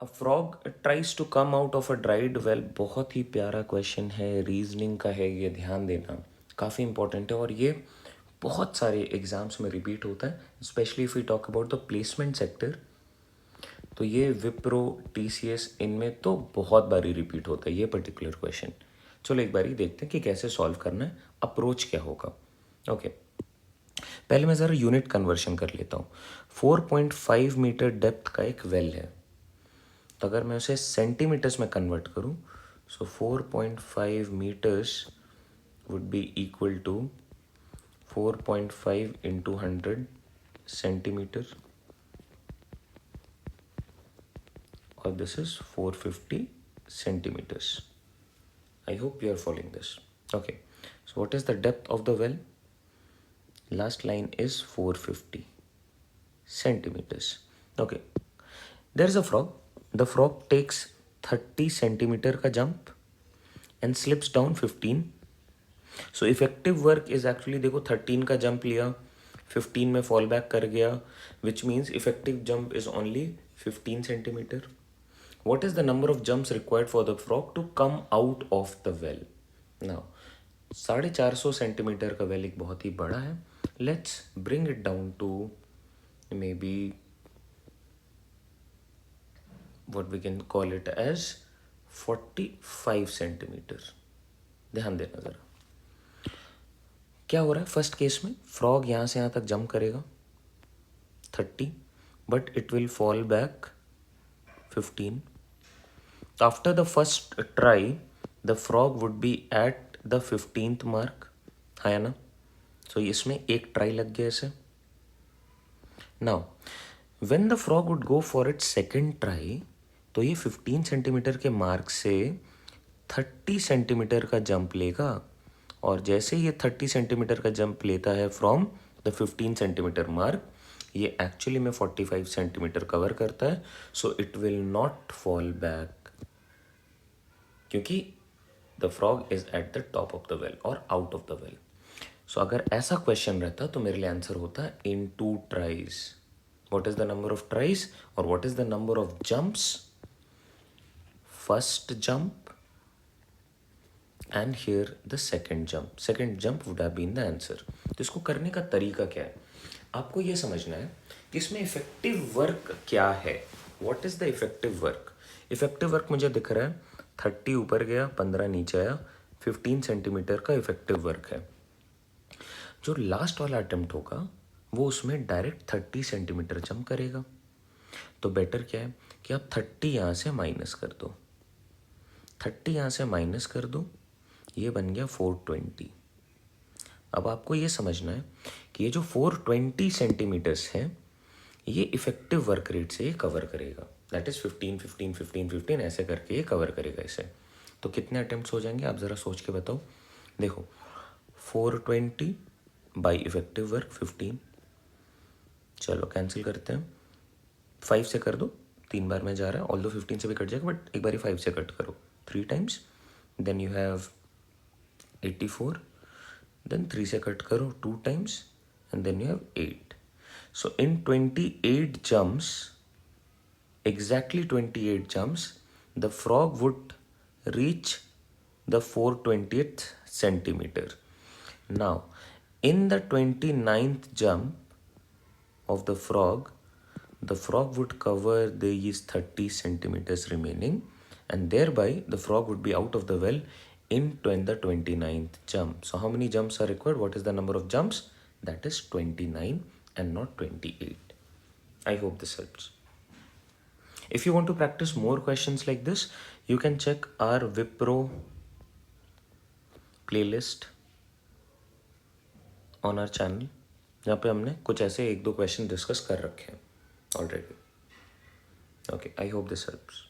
A frog tries to come out of a dried well बहुत ही प्यारा question है, रीजनिंग का है, ये ध्यान देना काफ़ी इंपॉर्टेंट है और ये बहुत सारे एग्जाम्स में रिपीट होता है, specially if you talk about the placement sector. तो ये विप्रो, टीसीएस, इनमें तो बहुत बारी रिपीट होता है ये पर्टिकुलर क्वेश्चन। चलो एक बारी देखते हैं कि कैसे सॉल्व करना है, अप्रोच क्या होगा। ओके पहले मैं ज़रा यूनिट कन्वर्शन कर लेता हूँ। 4.5 मीटर डेप्थ का एक वेल है, तो अगर मैं उसे सेंटीमीटर्स में कन्वर्ट करूं, so 4.5 metres would be equal to 4.5 into 100 centimetre, और this is 450 centimetres. I hope you are following this. Okay, so what is the depth of the well? Last line is 450 centimeters. Okay, there is a frog. The frog takes 30 centimeter का jump and slips down 15. So effective work is actually, देखो 13 का jump लिया, 15 में fall back कर गया, which means effective jump is only 15 centimetre. What is the number of jumps required for the frog to come out of the well? Now 450 centimetre का well एक बहुत ही बड़ा है. Let's bring it down to maybe what we can call it as 45 centimetre. ध्यान देना जरा क्या हो रहा है. फर्स्ट केस में फ्रॉग यहाँ से यहाँ तक जंप करेगा 30, but it will fall back 15. After the first try the frog would be at the 15th mark, है ना. सो इसमें एक ट्राई लग गया इसे. Now when the frog would go for it second try, तो ये 15 सेंटीमीटर के मार्क से 30 सेंटीमीटर का जंप लेगा, और जैसे ये 30 सेंटीमीटर का जंप लेता है फ्रॉम द 15 सेंटीमीटर मार्क, ये एक्चुअली में 45 सेंटीमीटर कवर करता है. So it will not fall back, क्योंकि the frog is at the top of the well और out of the well. So अगर ऐसा क्वेश्चन रहता तो मेरे लिए आंसर होता in 2 tries. What is the number of tries और what is the number of jumps? First jump and here the second jump would have been the answer. तो इसको करने का तरीका क्या है, आपको ये समझना है कि इसमें इफेक्टिव वर्क क्या है. What is the effective work? Effective work मुझे दिख रहा है 30 ऊपर गया, 15 नीचे आया, 15 सेंटीमीटर का इफेक्टिव वर्क है. जो लास्ट वाला अटेम्प्ट होगा वो उसमें डायरेक्ट 30 सेंटीमीटर जंप करेगा. तो बेटर क्या है कि आप 30 यहाँ से माइनस कर दो, 30 यहाँ से माइनस कर दो, ये बन गया 420. अब आपको ये समझना है कि ये जो 420 सेंटीमीटर्स हैं, ये इफेक्टिव वर्क रेट से ये कवर करेगा. दैट इज 15 15 15 15 ऐसे करके ये कवर करेगा इसे. तो कितने अटेम्प्ट्स हो जाएंगे आप ज़रा सोच के बताओ. देखो 420 बाई इफेक्टिव वर्क 15, चलो कैंसिल करते हैं, 5 से कर दो, 3 बार में जा रहा है, ऑल दो 15 से भी कट जाएगा बट एक बार 5 से कट करो 3 times, then you have 84, then 3 से कट करो 2 times and then you have 8. So in 28 jumps, exactly 28 jumps, the frog would reach the 420th centimeter. Now in the 29th jump of the frog would cover these 30 centimeters remaining, and thereby the frog would be out of the well in the 29th jump. So how many jumps are required? What is the number of jumps? That is 29 and not 28. I hope this helps. If you want to practice more questions like this, you can check our Wipro playlist on our channel, जहाँ पे हमने कुछ ऐसे 1-2 question discuss कर रखे हैं already. Okay, I hope this helps.